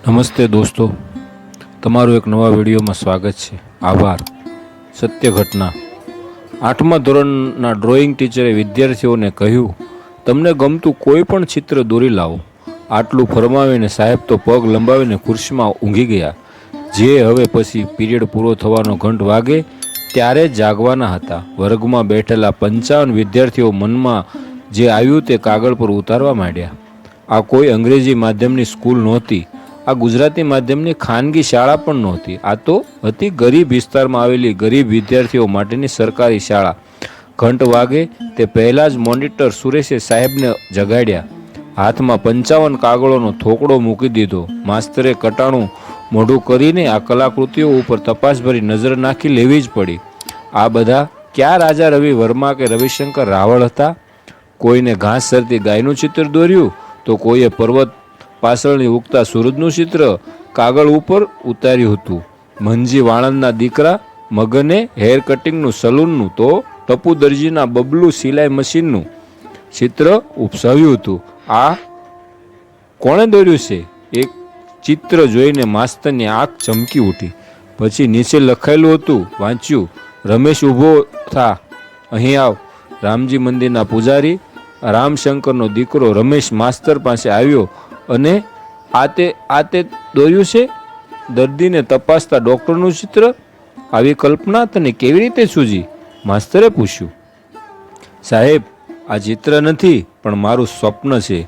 નમસ્તે દોસ્તો, તમારું એક નવા વિડીયોમાં સ્વાગત છે. આભાર. સત્ય ઘટના. 8મા ધોરણના ડ્રોઈંગ ટીચરે વિદ્યાર્થીઓને કહ્યું, તમને ગમતું કોઈ પણ ચિત્ર દોરી લાવો. આટલું ફરમાવીને સાહેબ તો પગ લંબાવીને ખુરશીમાં ઊંઘી ગયા. જે હવે પછી પીરિયડ પૂરો થવાનો ઘંટ વાગે ત્યારે જાગવાના હતા. વર્ગમાં બેઠેલા 55 વિદ્યાર્થીઓ મનમાં જે આવ્યું તે કાગળ પર ઉતારવા માંડ્યા. આ કોઈ અંગ્રેજી માધ્યમની સ્કૂલ નહોતી. આ ગુજરાતી માધ્યમની ખાનગી શાળા પણ નહોતી. આ તો હતી ગરીબ વિસ્તારમાં આવેલી ગરીબ વિદ્યાર્થીઓ માટેની સરકારી શાળા. ઘંટ વાગે તે પહેલાં જ મોનિટર સુરેશે સાહેબને જગાડ્યા. હાથમાં 55 કાગળોનો થોકડો મૂકી દીધો. માસ્તરે કટાણું મોઢું કરીને આ કલાકૃતિઓ ઉપર તપાસભરી નજર નાખી લેવી જ પડી. આ બધા ક્યાં રાજા રવિ વર્મા કે રવિશંકર રાવળ હતા? કોઈને ઘાસ સરતી ગાયનું ચિત્ર દોર્યું તો કોઈએ પર્વત પાછળની ઉગતા સૂરજનું ચિત્ર કાગળ ઉપર ઉતાર્યું હતું. મંજી વાણંદના દીકરા મગને હેર કટિંગનું સલૂનનું તો ટપુ દરજીના બબલું સિલાઈ મશીનનું ચિત્ર ઉપસાવ્યું હતું. આ કોણે દોર્યું છે? એક ચિત્ર જોઈને માસ્તરની આંખ ચમકી ઉઠી. પછી નીચે લખાયેલું હતું વાંચ્યું, રમેશ ઊભો થા, અહીં આવ. રામજી મંદિરના પૂજારી રામશંકરનો દીકરો રમેશ માસ્તર પાસે આવ્યો અને આ તે દોર્યું છે? દર્દીને તપાસતા ડૉક્ટરનું ચિત્ર? આવી કલ્પના તને કેવી રીતે સૂજી? માસ્તરે પૂછ્યું. સાહેબ, આ ચિત્ર નથી પણ મારું સ્વપ્ન છે.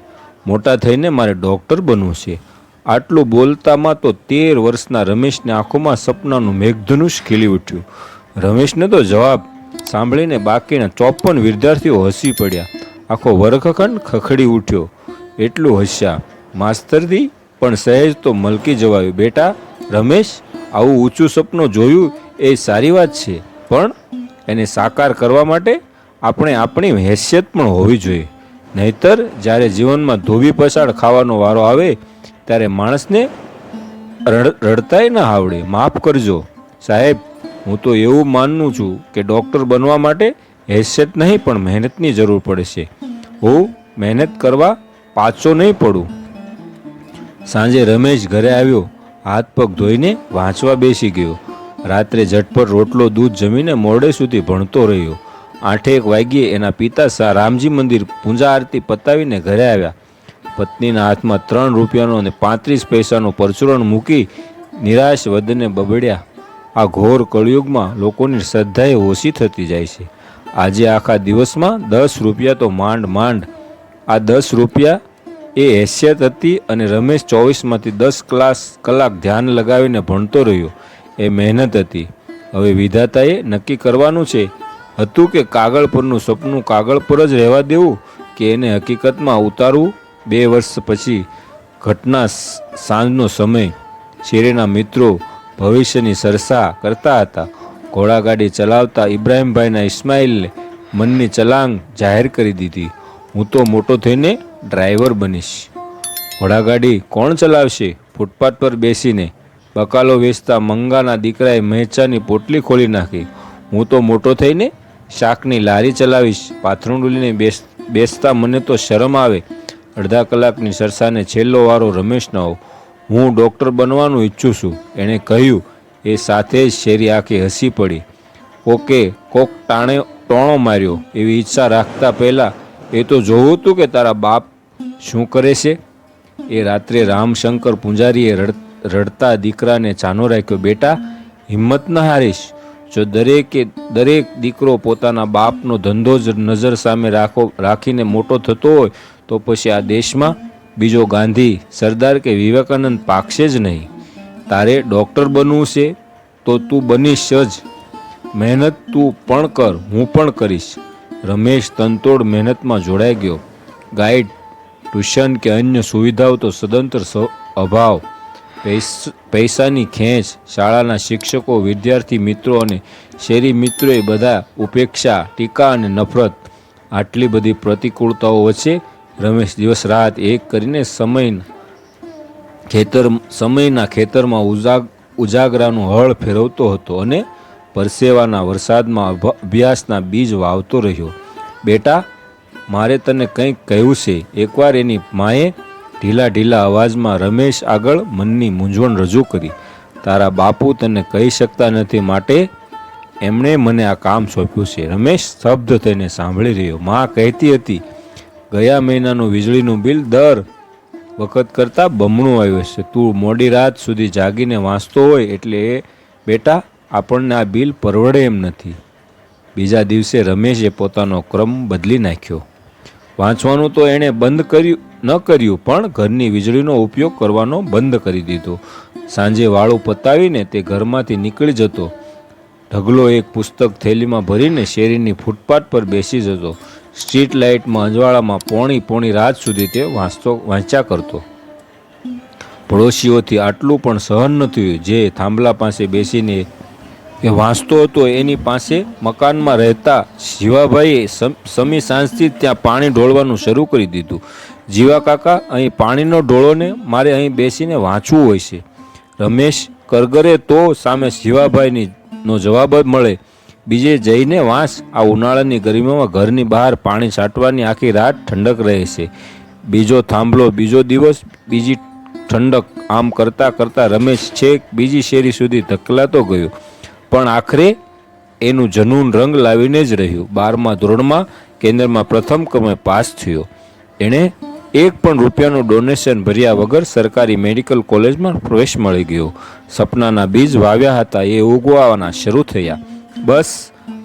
મોટા થઈને મારે ડૉક્ટર બનવું છે. આટલું બોલતામાં તો 13 વર્ષના રમેશની આંખોમાં સપનાનું મેઘધનુષ ખીલી ઉઠ્યું. રમેશને તો જવાબ સાંભળીને બાકીના 54 વિદ્યાર્થીઓ હસી પડ્યા. આખો વર્ગખંડ ખખડી ઉઠ્યો. એટલું હસ્યા માસ્તરથી પણ સહેજ તો મલકી જવાયું. બેટા રમેશ, આવું ઊંચું સપનું જોયું એ સારી વાત છે, પણ એને સાકાર કરવા માટે આપણે આપણી હેસિયત પણ હોવી જોઈએ. નહીતર જ્યારે જીવનમાં ધોબી પછાડ ખાવાનો વારો આવે ત્યારે માણસને રડતાય ન આવડે. માફ કરજો સાહેબ, હું તો એવું માનું છું કે ડૉક્ટર બનવા માટે હેસિયત નહીં પણ મહેનતની જરૂર પડે છે. હું મહેનત કરવા પાછો નહીં પડું. સાંજે રમેશ ઘરે આવ્યો. હાથ પગ ધોઈને વાંચવા બેસી ગયો. રાત્રે ઝટપટ રોટલો દૂધ જમીને મોડે સુધી ભણતો રહ્યો. 8 વાગ્યે એના પિતા રામજી મંદિર પૂજા આરતી પતાવીને ઘરે આવ્યા. પત્નીના હાથમાં 3 રૂપિયાનો અને 35 પૈસાનો પરચુરણ મૂકી નિરાશ વદને બબડ્યા. આ ઘોર કળિયુગમાં લોકોની શ્રદ્ધાએ ઓછી થતી જાય છે. આજે આખા દિવસમાં 10 રૂપિયા તો માંડ. આ 10 રૂપિયા એ હેસિયત હતી અને રમેશ 24માંથી 10 કલાક ધ્યાન લગાવીને ભણતો રહ્યો. એ મહેનત હતી. હવે વિધાતાએ નક્કી કરવાનું હતું કે કાગળ પરનું સપનું કાગળ પર જ રહેવા દેવું કે એને હકીકતમાં ઉતારવું. 2 વર્ષ પછી ઘટના સાંજનો સમય. શેરીના મિત્રો ભવિષ્યની સરસા કરતા હતા. ઘોડાગાડી ચલાવતા ઇબ્રાહીમભાઈના ઇસ્માઇલે મનની ચલાંગ જાહેર કરી દીધી, હું તો મોટો થઈને ડ્રાઈવર બનીશ. ઘોડાગાડી કોણ ચલાવશે? ફૂટપાથ પર બેસીને બકાલો વેચતા મંગાના દીકરાએ મહેચાની પોટલી ખોલી નાખી, હું તો મોટો થઈને શાકની લારી ચલાવીશ. પાથરણું લઈને બેસતા મને તો શરમ આવે. અડધા કલાકની સરસાને છેલ્લો વારો રમેશનો, હું ડૉક્ટર બનવાનું ઈચ્છું છું, એણે કહ્યું. એ સાથે જ શેરી આંખે હસી પડી. કોક ટોણો માર્યો એવી ઈચ્છા રાખતા પહેલાં એ તો જોવું હતું કે તારા બાપ શું કરે છે. એ રાત્રે રામશંકર પૂજારીએ રડતા દીકરાને ચાનો રાખ્યો. બેટા, હિંમત ન હારીશ. જો દરેક દીકરો પોતાના બાપનો ધંધો જ નજર સામે રાખીને મોટો થતો હોય તો પછી આ દેશમાં બીજો ગાંધી, સરદાર કે વિવેકાનંદ પાકશે જ નહીં. તારે ડૉક્ટર બનવું છે તો તું બનીશ જ. મહેનત તું પણ કર, હું પણ કરીશ. રમેશ તનતોડ મહેનતમાં જોડાઈ ગયો. ગાઈડ, ટ્યુશન કે અન્ય સુવિધાઓ તો સદંતર અભાવ. પૈસાની ખેંચ. શાળાના શિક્ષકો, વિદ્યાર્થી મિત્રો અને શેરી મિત્રોએ બધા ઉપેક્ષા, ટીકા અને નફરત. આટલી બધી પ્રતિકૂળતાઓ વચ્ચે રમેશ દિવસ રાત એક કરીને સમયના ખેતરમાં ઉજાગરાનું હળ ફેરવતો હતો અને પરસેવાના વરસાદમાં અભ્યાસના બીજ વાવતો રહ્યો. બેટા, મારે તને કંઈક કહ્યું છે. એકવાર એની માએ ઢીલા ઢીલા અવાજમાં રમેશ આગળ મનની મૂંઝવણ રજૂ કરી. તારા બાપુ તને કહી શકતા નથી, માટે એમણે મને આ કામ સોંપ્યું છે. રમેશ સ્તબ્ધ થઈને સાંભળી રહ્યો. માં કહેતી હતી, ગયા મહિનાનું વીજળીનું બિલ દર વખત કરતાં બમણું આવ્યું છે. તું મોડી રાત સુધી જાગીને વાંચતો હોય એટલે બેટા આપણને આ બિલ પરવડે એમ નથી. બીજા દિવસે રમેશે પોતાનો ક્રમ બદલી નાખ્યો. વાંચવાનું તો એણે બંધ ન કર્યું, પણ ઘરની વીજળીનો ઉપયોગ કરવાનો બંધ કરી દીધો. સાંજે વાળું પતાવીને તે ઘરમાંથી નીકળી જતો. ઢગલો એક પુસ્તક થેલીમાં ભરીને શેરીની ફૂટપાથ પર બેસી જતો. સ્ટ્રીટ લાઇટમાં અંજવાળામાં પોણી રાત સુધી તે વાંચ્યા કરતો. પડોશીઓથી આટલું પણ સહન ન થયું. જે થાંભલા પાસે બેસીને એ વાંચતો હતો એની પાસે મકાનમાં રહેતા જીવાભાઈએ સમી સાંજથી ત્યાં પાણી ઢોળવાનું શરૂ કરી દીધું. જીવા કાકા, અહીં પાણીનો ઢોળો ને, મારે અહીં બેસીને વાંચવું હોય છે. રમેશ કરગરે તો સામે જીવાભાઈની નો જવાબ જ મળે, બીજે જઈને વાંચ. આ ઉનાળાની ગરમીમાં ઘરની બહાર પાણી છાંટવાની આખી રાત ઠંડક રહે છે. બીજો થાંભલો, બીજો દિવસ, બીજી ઠંડક. આમ કરતાં કરતાં રમેશ છેક બીજી શેરી સુધી ધકેલાતો ગયો, પણ આખરે એનું જનૂન રંગ લાવીને જ રહ્યું. 12મા ધોરણમાં કેન્દ્રમાં પ્રથમ ક્રમે પાસ થયો. એણે એક પણ રૂપિયાનું ડોનેશન ભર્યા વગર સરકારી મેડિકલ કોલેજમાં પ્રવેશ મળી ગયો. સપનાના બીજ વાવ્યા હતા એ ઉગવાના શરૂ થયા. બસ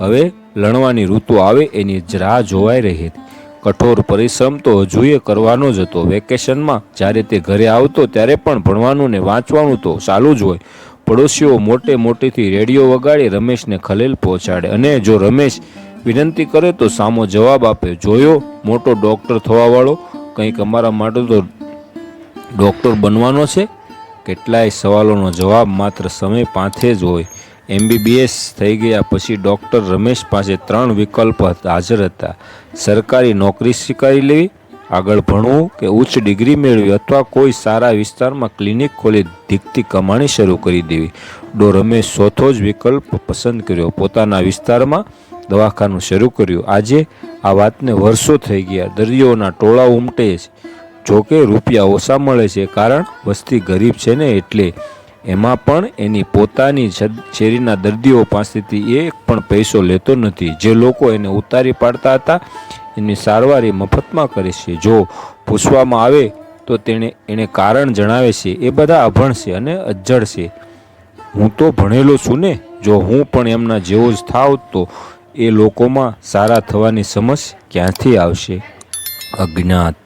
હવે લણવાની ઋતુ આવે એની જ રાહ જોવાઈ રહી હતી. કઠોર પરિશ્રમ તો હજુએ કરવાનો જ હતો. વેકેશનમાં જ્યારે તે ઘરે આવતો ત્યારે પણ ભણવાનું ને વાંચવાનું તો ચાલુ જ હોય. પડોશીઓ મોટે મોટેથી રેડિયો વગાડી રમેશને ખલેલ પહોંચાડે, અને જો રમેશ વિનંતી કરે તો સામો જવાબ આપે, જોયો મોટો ડૉક્ટર થવાવાળો, કંઈક અમારા માટે તો ડૉક્ટર બનવાનો છે. કેટલાય સવાલોનો જવાબ માત્ર સમય પાસે જ હોય. MBBS થઈ ગયા પછી ડૉક્ટર રમેશ પાસે 3 વિકલ્પ હાજર હતા. સરકારી નોકરી સ્વીકારી લેવી, આગળ ભણવું કે ઉચ્ચ ડિગ્રી મેળવી, અથવા કોઈ સારા વિસ્તારમાં ક્લિનિક ખોલી ધીકતી કમાણી શરૂ કરી દેવી. રમેશ ચોથો જ વિકલ્પ પસંદ કર્યો. પોતાના વિસ્તારમાં દવાખાનું શરૂ કર્યું. આજે આ વાતને વર્ષો થઈ ગયા. દર્દીઓના ટોળા ઉમટે છે. જોકે રૂપિયા ઓછા મળે છે, કારણ વસ્તી ગરીબ છે ને એટલે. એમાં પણ એની પોતાની શેરીના દર્દીઓ પાસેથી એક પણ પૈસો લેતો નથી. જે લોકો એને ઉતારી પાડતા હતા એની સારવાર એ મફતમાં કરે છે. જો પૂછવામાં આવે તો એને કારણ જણાવે છે, એ બધા અભણ છે અને અજ્જડ છે. હું તો ભણેલો છું ને, જો હું પણ એમના જેવો જ થાવ તો એ લોકોમાં સારા થવાની સમજ ક્યાંથી આવશે? અજ્ઞાત.